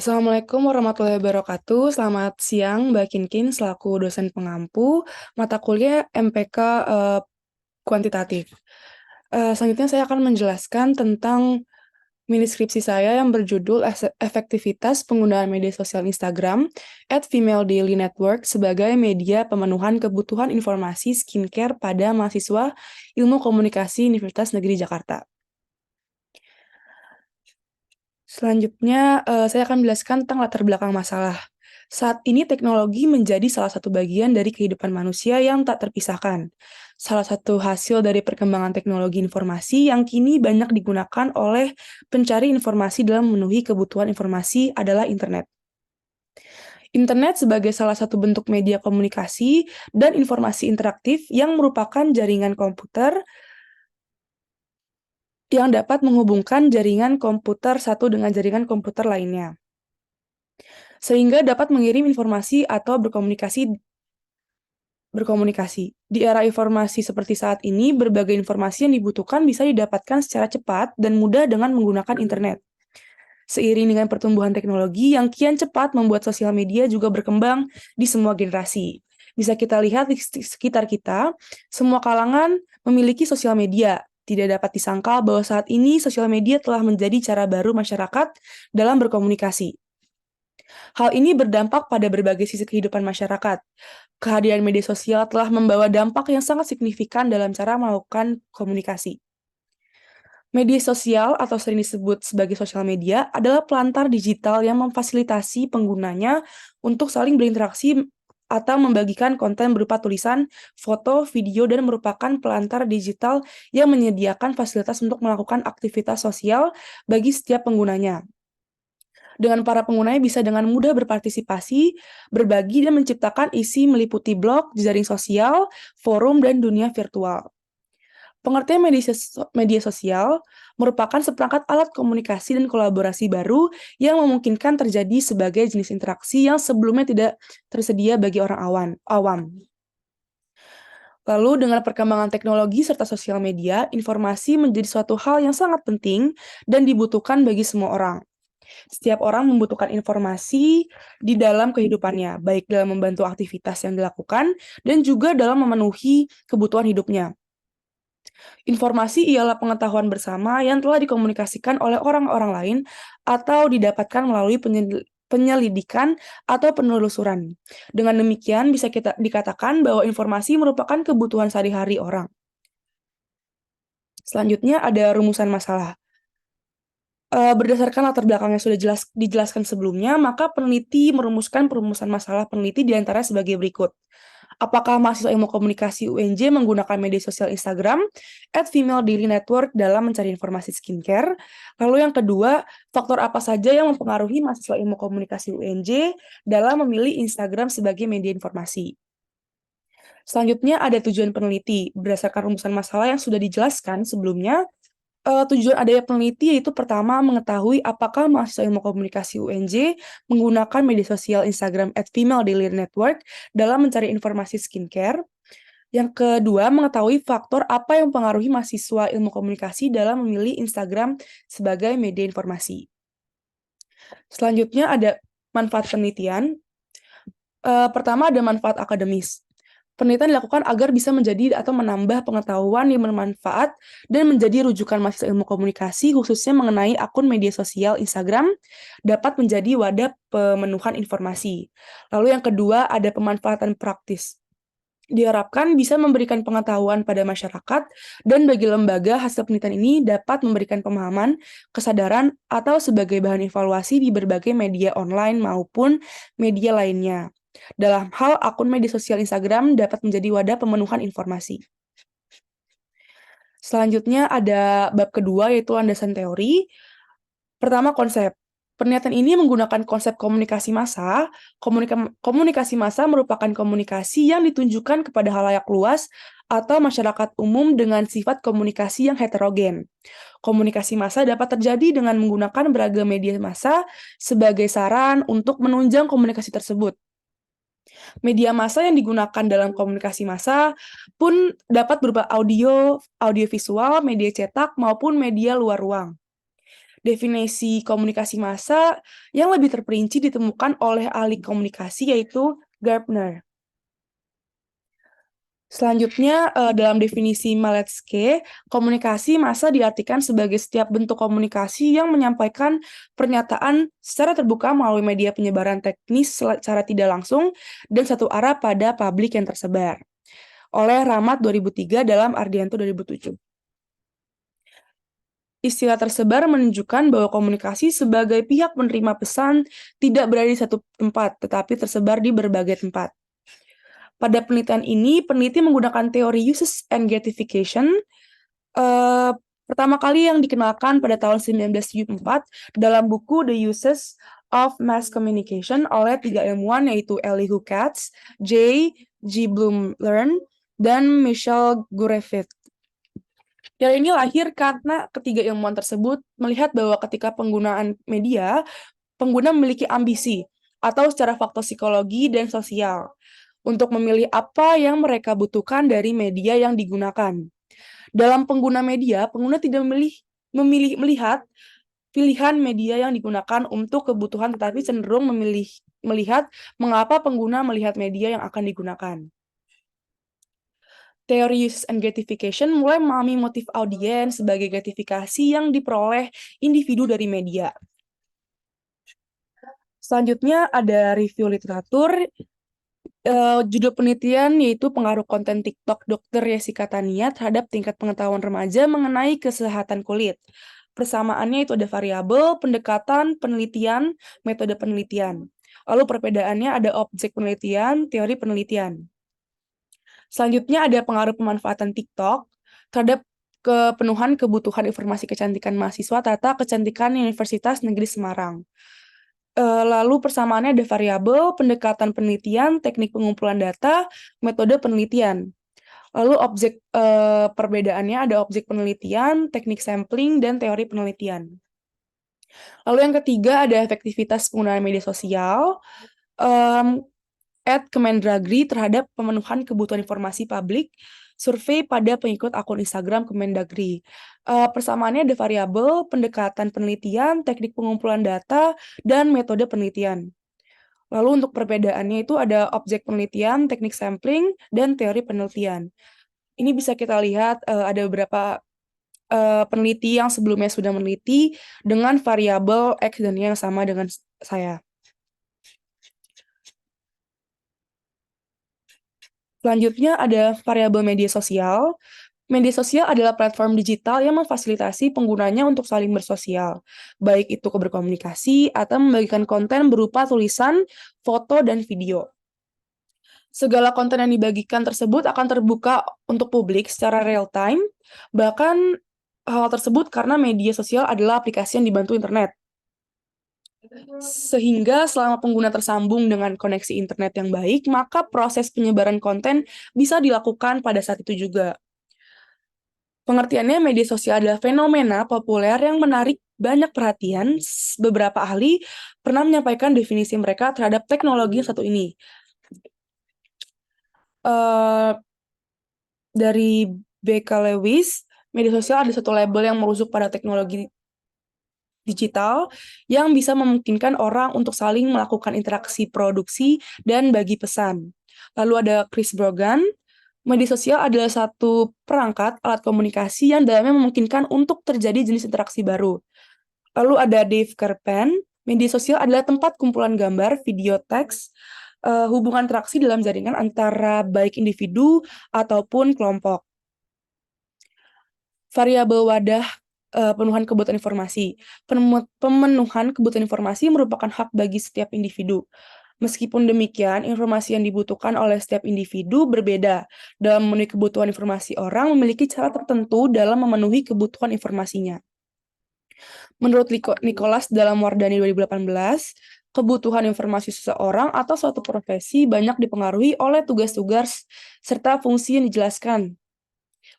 Assalamualaikum warahmatullahi wabarakatuh. Selamat siang Mbak Kinkin selaku dosen pengampu mata kuliah MPK kuantitatif. Selanjutnya saya akan menjelaskan tentang mini skripsi saya yang berjudul Efektivitas Penggunaan Media Sosial Instagram @Female Daily Network sebagai media pemenuhan kebutuhan informasi skincare pada mahasiswa Ilmu Komunikasi Universitas Negeri Jakarta. Selanjutnya, saya akan menjelaskan tentang latar belakang masalah. Saat ini teknologi menjadi salah satu bagian dari kehidupan manusia yang tak terpisahkan. Salah satu hasil dari perkembangan teknologi informasi yang kini banyak digunakan oleh pencari informasi dalam memenuhi kebutuhan informasi adalah internet. Internet sebagai salah satu bentuk media komunikasi dan informasi interaktif yang merupakan jaringan komputer yang dapat menghubungkan jaringan komputer satu dengan jaringan komputer lainnya, sehingga dapat mengirim informasi atau berkomunikasi. Di era informasi seperti saat ini, berbagai informasi yang dibutuhkan bisa didapatkan secara cepat dan mudah dengan menggunakan internet. Seiring dengan pertumbuhan teknologi yang kian cepat membuat sosial media juga berkembang di semua generasi. Bisa kita lihat di sekitar kita, semua kalangan memiliki sosial media. Tidak dapat disangkal bahwa saat ini sosial media telah menjadi cara baru masyarakat dalam berkomunikasi. Hal ini berdampak pada berbagai sisi kehidupan masyarakat. Kehadiran media sosial telah membawa dampak yang sangat signifikan dalam cara melakukan komunikasi. Media sosial atau sering disebut sebagai sosial media adalah pelantar digital yang memfasilitasi penggunanya untuk saling berinteraksi atau membagikan konten berupa tulisan, foto, video, dan merupakan pelantar digital yang menyediakan fasilitas untuk melakukan aktivitas sosial bagi setiap penggunanya. Dengan para penggunanya bisa dengan mudah berpartisipasi, berbagi, dan menciptakan isi meliputi blog, jejaring sosial, forum, dan dunia virtual. Pengertian media sosial merupakan seperangkat alat komunikasi dan kolaborasi baru yang memungkinkan terjadi sebagai jenis interaksi yang sebelumnya tidak tersedia bagi orang awam. Lalu dengan perkembangan teknologi serta sosial media, informasi menjadi suatu hal yang sangat penting dan dibutuhkan bagi semua orang. Setiap orang membutuhkan informasi di dalam kehidupannya, baik dalam membantu aktivitas yang dilakukan dan juga dalam memenuhi kebutuhan hidupnya. Informasi ialah pengetahuan bersama yang telah dikomunikasikan oleh orang-orang lain atau didapatkan melalui penyelidikan atau penelusuran. Dengan demikian, bisa kita dikatakan bahwa informasi merupakan kebutuhan sehari-hari orang. Selanjutnya ada rumusan masalah. Berdasarkan latar belakang yang sudah dijelaskan sebelumnya, maka peneliti merumuskan perumusan masalah peneliti di antaranya sebagai berikut. Apakah mahasiswa ilmu komunikasi UNJ menggunakan media sosial Instagram @Female Daily Network dalam mencari informasi skincare? Lalu yang kedua, faktor apa saja yang mempengaruhi mahasiswa ilmu komunikasi UNJ dalam memilih Instagram sebagai media informasi? Selanjutnya ada tujuan peneliti. Berdasarkan rumusan masalah yang sudah dijelaskan sebelumnya, tujuan adanya peneliti yaitu pertama, mengetahui apakah mahasiswa ilmu komunikasi UNJ menggunakan media sosial Instagram @Female Daily Network dalam mencari informasi skincare. Yang kedua, mengetahui faktor apa yang mempengaruhi mahasiswa ilmu komunikasi dalam memilih Instagram sebagai media informasi. Selanjutnya ada manfaat penelitian. Pertama ada manfaat akademis. Penelitian dilakukan agar bisa menjadi atau menambah pengetahuan yang bermanfaat dan menjadi rujukan mahasiswa ilmu komunikasi khususnya mengenai akun media sosial Instagram dapat menjadi wadah pemenuhan informasi. Lalu yang kedua ada pemanfaatan praktis. Diharapkan bisa memberikan pengetahuan pada masyarakat dan bagi lembaga hasil penelitian ini dapat memberikan pemahaman, kesadaran, atau sebagai bahan evaluasi di berbagai media online maupun media lainnya. Dalam hal akun media sosial Instagram dapat menjadi wadah pemenuhan informasi. Selanjutnya ada bab kedua yaitu landasan teori. Pertama konsep. Penelitian ini menggunakan konsep komunikasi massa. Komunikasi massa merupakan komunikasi yang ditunjukkan kepada halayak luas atau masyarakat umum dengan sifat komunikasi yang heterogen. Komunikasi massa dapat terjadi dengan menggunakan beragam media massa sebagai saran untuk menunjang komunikasi tersebut. Media massa yang digunakan dalam komunikasi massa pun dapat berupa audio, audiovisual, media cetak, maupun media luar ruang. Definisi komunikasi massa yang lebih terperinci ditemukan oleh ahli komunikasi yaitu Gardner. Selanjutnya, dalam definisi Malecki, komunikasi massa diartikan sebagai setiap bentuk komunikasi yang menyampaikan pernyataan secara terbuka melalui media penyebaran teknis secara tidak langsung dan satu arah pada publik yang tersebar. Oleh Rahmat 2003 dalam Ardianto 2007. Istilah tersebar menunjukkan bahwa komunikasi sebagai pihak penerima pesan tidak berada di satu tempat, tetapi tersebar di berbagai tempat. Pada penelitian ini, peneliti menggunakan teori uses and gratification. Pertama kali yang dikenalkan pada tahun 1974 dalam buku The Uses of Mass Communication oleh 3 ilmuwan yaitu Elihu Katz, J. G. Bloom-Learn, dan Michel Gurevitch. Teori ini lahir karena ketiga ilmuwan tersebut melihat bahwa ketika penggunaan media, pengguna memiliki ambisi atau secara faktor psikologi dan sosial untuk memilih apa yang mereka butuhkan dari media yang digunakan. Dalam pengguna media, pengguna tidak melihat pilihan media yang digunakan untuk kebutuhan, tetapi cenderung melihat mengapa pengguna melihat media yang akan digunakan. Teori use and gratification mulai memahami motif audiens sebagai gratifikasi yang diperoleh individu dari media. Selanjutnya ada review literatur. Judul penelitian yaitu pengaruh konten TikTok Dr. Jessica Tania terhadap tingkat pengetahuan remaja mengenai kesehatan kulit. Persamaannya itu ada variabel, pendekatan, penelitian, metode penelitian. Lalu perbedaannya ada objek penelitian, teori penelitian. Selanjutnya ada pengaruh pemanfaatan TikTok terhadap kepenuhan kebutuhan informasi kecantikan mahasiswa Tata Kecantikan Universitas Negeri Semarang. Lalu persamaannya ada variabel, pendekatan penelitian, teknik pengumpulan data, metode penelitian. Lalu objek perbedaannya ada objek penelitian, teknik sampling, dan teori penelitian. Lalu yang ketiga ada efektivitas penggunaan media sosial. Kemendagri terhadap pemenuhan kebutuhan informasi publik, survei pada pengikut akun Instagram Kemendagri. Persamaannya ada variabel, pendekatan penelitian, teknik pengumpulan data, dan metode penelitian. Lalu untuk perbedaannya itu ada objek penelitian, teknik sampling, dan teori penelitian. Ini bisa kita lihat ada beberapa peneliti yang sebelumnya sudah meneliti dengan variabel X dan Y yang sama dengan saya. Selanjutnya ada variabel media sosial. Media sosial adalah platform digital yang memfasilitasi penggunanya untuk saling bersosial, baik itu berkomunikasi atau membagikan konten berupa tulisan, foto, dan video. Segala konten yang dibagikan tersebut akan terbuka untuk publik secara real time, bahkan hal tersebut karena media sosial adalah aplikasi yang dibantu internet. Sehingga selama pengguna tersambung dengan koneksi internet yang baik, maka proses penyebaran konten bisa dilakukan pada saat itu juga. Pengertiannya, media sosial adalah fenomena populer yang menarik banyak perhatian. Beberapa ahli pernah menyampaikan definisi mereka terhadap teknologi yang satu ini. Dari B.K. Lewis, media sosial ada satu label yang merujuk pada teknologi digital yang bisa memungkinkan orang untuk saling melakukan interaksi produksi dan bagi pesan. Lalu ada Chris Brogan, media sosial adalah satu perangkat alat komunikasi yang dalamnya memungkinkan untuk terjadi jenis interaksi baru. Lalu ada Dave Kerpen, media sosial adalah tempat kumpulan gambar, video, teks, hubungan interaksi dalam jaringan antara baik individu ataupun kelompok. Variabel wadah pemenuhan kebutuhan informasi. Pemenuhan kebutuhan informasi merupakan hak bagi setiap individu. Meskipun demikian, informasi yang dibutuhkan oleh setiap individu berbeda. Dalam memenuhi kebutuhan informasi, orang memiliki cara tertentu dalam memenuhi kebutuhan informasinya. Menurut Nicholas dalam Wardani 2018, kebutuhan informasi seseorang atau suatu profesi banyak dipengaruhi oleh tugas-tugas serta fungsi yang dijelaskan,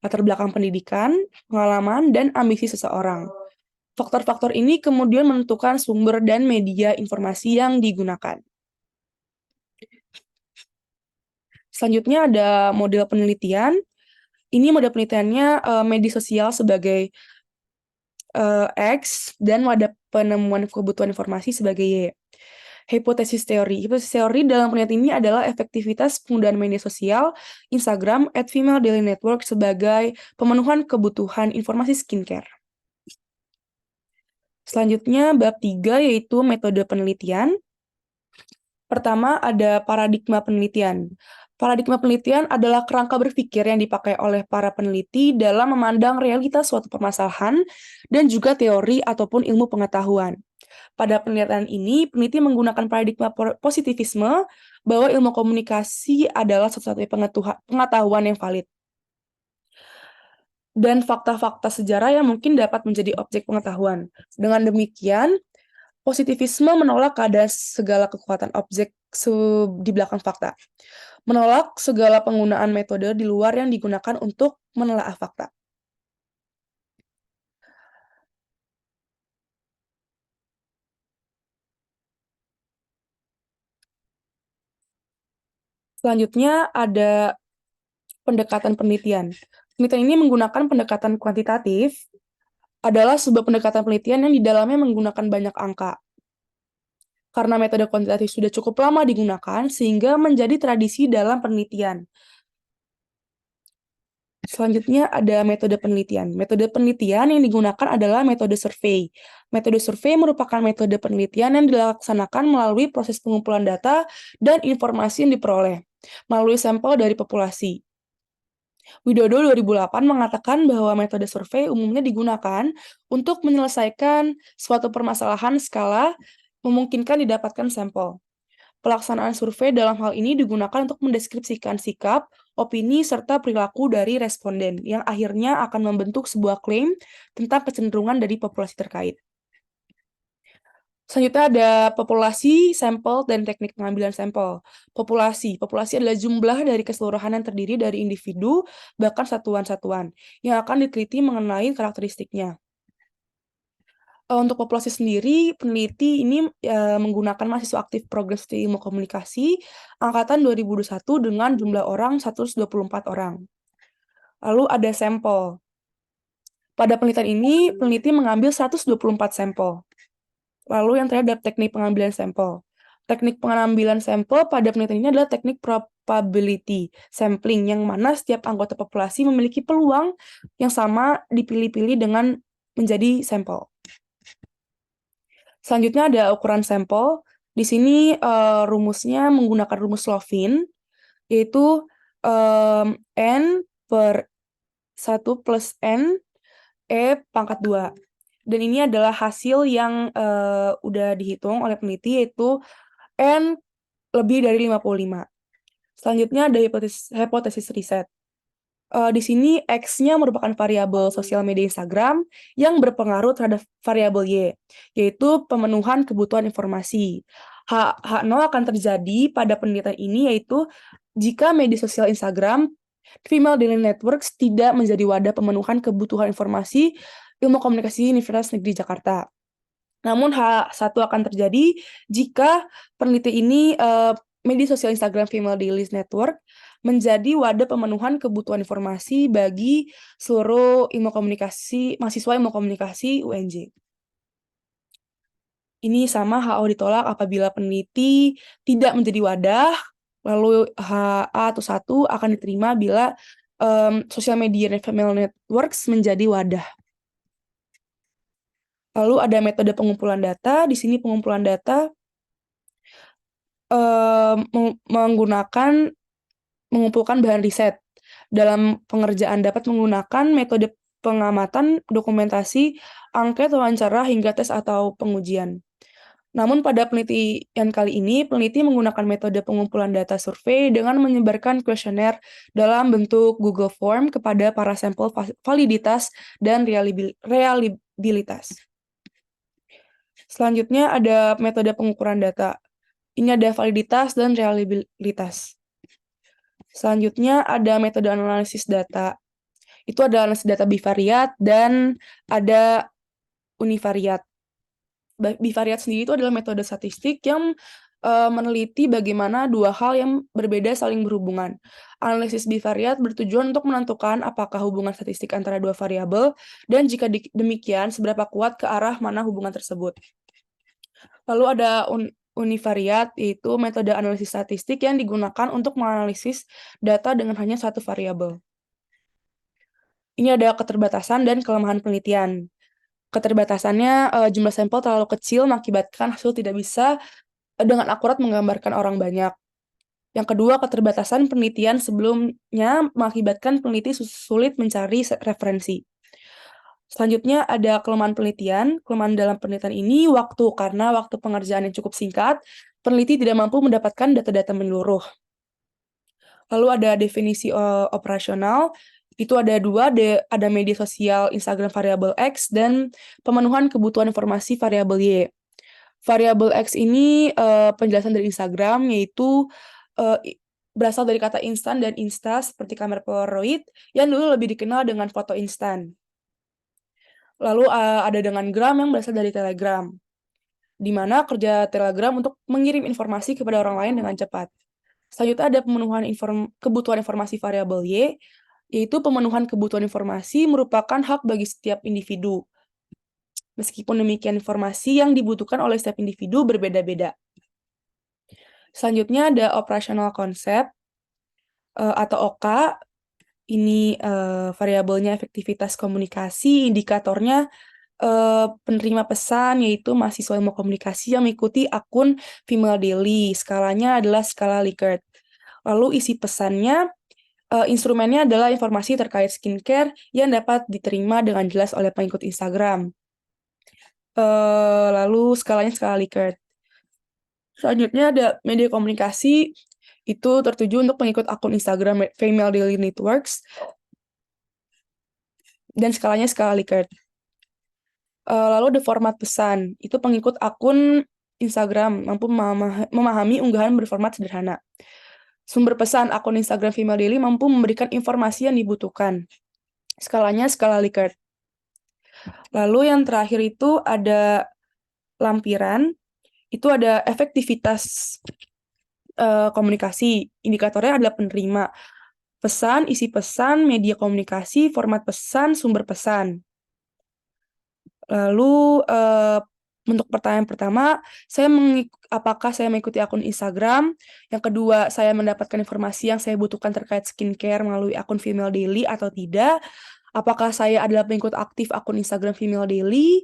latar belakang pendidikan, pengalaman, dan ambisi seseorang. Faktor-faktor ini kemudian menentukan sumber dan media informasi yang digunakan. Selanjutnya ada model penelitian. Ini model penelitiannya media sosial sebagai X, dan wadah penemuan kebutuhan informasi sebagai Y. Hipotesis teori. Hipotesis teori dalam penelitian ini adalah efektivitas penggunaan media sosial, Instagram, @female daily network sebagai pemenuhan kebutuhan informasi skincare. Selanjutnya, bab 3 yaitu metode penelitian. Pertama, ada paradigma penelitian. Paradigma penelitian adalah kerangka berpikir yang dipakai oleh para peneliti dalam memandang realitas suatu permasalahan dan juga teori ataupun ilmu pengetahuan. Pada penelitian ini, peneliti menggunakan paradigma positivisme bahwa ilmu komunikasi adalah satu-satunya pengetahuan yang valid. Dan fakta-fakta sejarah yang mungkin dapat menjadi objek pengetahuan. Dengan demikian, positivisme menolak keadaan segala kekuatan objek di belakang fakta. Menolak segala penggunaan metode di luar yang digunakan untuk menelaah fakta. Selanjutnya ada pendekatan penelitian. Penelitian ini menggunakan pendekatan kuantitatif, adalah sebuah pendekatan penelitian yang di dalamnya menggunakan banyak angka. Karena metode kuantitatif sudah cukup lama digunakan, sehingga menjadi tradisi dalam penelitian. Selanjutnya ada metode penelitian. Metode penelitian yang digunakan adalah metode survei. Metode survei merupakan metode penelitian yang dilaksanakan melalui proses pengumpulan data dan informasi yang diperoleh melalui sampel dari populasi. Widodo 2008 mengatakan bahwa metode survei umumnya digunakan untuk menyelesaikan suatu permasalahan skala memungkinkan didapatkan sampel. Pelaksanaan survei dalam hal ini digunakan untuk mendeskripsikan sikap, opini, serta perilaku dari responden yang akhirnya akan membentuk sebuah klaim tentang kecenderungan dari populasi terkait. Selanjutnya ada populasi, sampel, dan teknik pengambilan sampel. Populasi adalah jumlah dari keseluruhan yang terdiri dari individu, bahkan satuan-satuan, yang akan diteliti mengenai karakteristiknya. Untuk populasi sendiri, peneliti ini menggunakan mahasiswa aktif program studi ilmu komunikasi angkatan 2021 dengan jumlah orang 124 orang. Lalu ada sampel. Pada penelitian ini, peneliti mengambil 124 sampel. Lalu yang terakhir ada teknik pengambilan sampel. Teknik pengambilan sampel pada penelitian ini adalah teknik probability sampling, yang mana setiap anggota populasi memiliki peluang yang sama dipilih-pilih dengan menjadi sampel. Selanjutnya ada ukuran sampel. Di sini rumusnya menggunakan rumus Slovin, yaitu N per 1 plus N E pangkat 2. Dan ini adalah hasil yang udah dihitung oleh peneliti, yaitu N lebih dari 55. Selanjutnya ada hipotesis riset. Di sini X-nya merupakan variabel sosial media Instagram yang berpengaruh terhadap variabel Y, yaitu pemenuhan kebutuhan informasi. H0 akan terjadi pada penelitian ini, yaitu jika media sosial Instagram, Female Daily Networks tidak menjadi wadah pemenuhan kebutuhan informasi ilmu komunikasi Universitas Negeri Jakarta. Namun H1 akan terjadi jika peneliti ini media sosial Instagram Female Daily Network menjadi wadah pemenuhan kebutuhan informasi bagi seluruh mahasiswa ilmu komunikasi UNJ. Ini sama HO ditolak apabila peneliti tidak menjadi wadah, lalu HA atau 1 akan diterima bila sosial media Female Networks menjadi wadah. Lalu ada metode pengumpulan data. Di sini pengumpulan data mengumpulkan bahan riset. Dalam pengerjaan dapat menggunakan metode pengamatan, dokumentasi, angket, wawancara, hingga tes atau pengujian. Namun pada penelitian kali ini, peneliti menggunakan metode pengumpulan data survei dengan menyebarkan kuesioner dalam bentuk Google Form kepada para sampel validitas dan reliabilitas. Selanjutnya ada metode pengukuran data. Ini ada validitas dan reliabilitas. Selanjutnya ada metode analisis data. Itu ada analisis data bivariat dan ada univariat. Bivariat sendiri itu adalah metode statistik yang meneliti bagaimana dua hal yang berbeda saling berhubungan. Analisis bivariat bertujuan untuk menentukan apakah hubungan statistik antara dua variabel dan jika demikian seberapa kuat ke arah mana hubungan tersebut. Lalu ada univariat, yaitu metode analisis statistik yang digunakan untuk menganalisis data dengan hanya satu variabel. Ini ada keterbatasan dan kelemahan penelitian. Keterbatasannya, jumlah sampel terlalu kecil mengakibatkan hasil tidak bisa dengan akurat menggambarkan orang banyak. Yang kedua, keterbatasan penelitian sebelumnya mengakibatkan peneliti sulit mencari referensi. Selanjutnya ada kelemahan penelitian. Kelemahan dalam penelitian ini karena waktu pengerjaan yang cukup singkat, peneliti tidak mampu mendapatkan data-data menyeluruh. Lalu ada definisi operasional, itu ada dua, ada media sosial Instagram variabel X dan pemenuhan kebutuhan informasi variabel Y. Variabel X ini penjelasan dari Instagram, yaitu berasal dari kata instan dan insta seperti kamera Polaroid yang dulu lebih dikenal dengan foto instan. Lalu ada dengan gram yang berasal dari Telegram, di mana kerja Telegram untuk mengirim informasi kepada orang lain dengan cepat. Selanjutnya ada pemenuhan kebutuhan informasi variabel Y, yaitu pemenuhan kebutuhan informasi merupakan hak bagi setiap individu. Meskipun demikian, informasi yang dibutuhkan oleh setiap individu berbeda-beda. Selanjutnya ada operational concept atau OK. Ini variabelnya efektivitas komunikasi, indikatornya penerima pesan, yaitu mahasiswa yang mau komunikasi yang mengikuti akun Female Daily. Skalanya adalah skala Likert. Lalu isi pesannya, instrumennya adalah informasi terkait skincare yang dapat diterima dengan jelas oleh pengikut Instagram. Lalu skalanya skala Likert. Selanjutnya ada media komunikasi, itu tertuju untuk pengikut akun Instagram Female Daily Networks, dan skalanya skala Likert. Lalu ada format pesan, itu pengikut akun Instagram mampu memahami unggahan berformat sederhana. Sumber pesan akun Instagram Female Daily mampu memberikan informasi yang dibutuhkan. Skalanya skala Likert. Lalu yang terakhir itu ada lampiran, itu ada efektivitas komunikasi. Indikatornya adalah penerima pesan, isi pesan, media komunikasi, format pesan, sumber pesan. Lalu untuk pertanyaan pertama, apakah saya mengikuti akun Instagram? Yang kedua, saya mendapatkan informasi yang saya butuhkan terkait skincare melalui akun Female Daily atau tidak? Apakah saya adalah pengikut aktif akun Instagram Female Daily?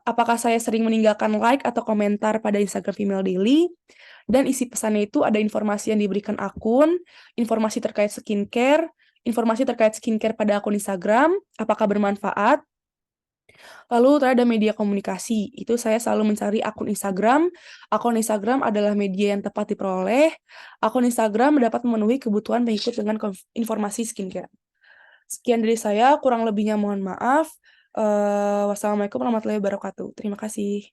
Apakah saya sering meninggalkan like atau komentar pada Instagram Female Daily? Dan isi pesannya itu ada informasi yang diberikan akun, informasi terkait skincare pada akun Instagram, apakah bermanfaat? Lalu ada media komunikasi, itu saya selalu mencari akun Instagram. Akun Instagram adalah media yang tepat diperoleh. Akun Instagram dapat memenuhi kebutuhan pengikut dengan informasi skincare. Sekian dari saya, kurang lebihnya mohon maaf. Wassalamualaikum warahmatullahi wabarakatuh. Terima kasih.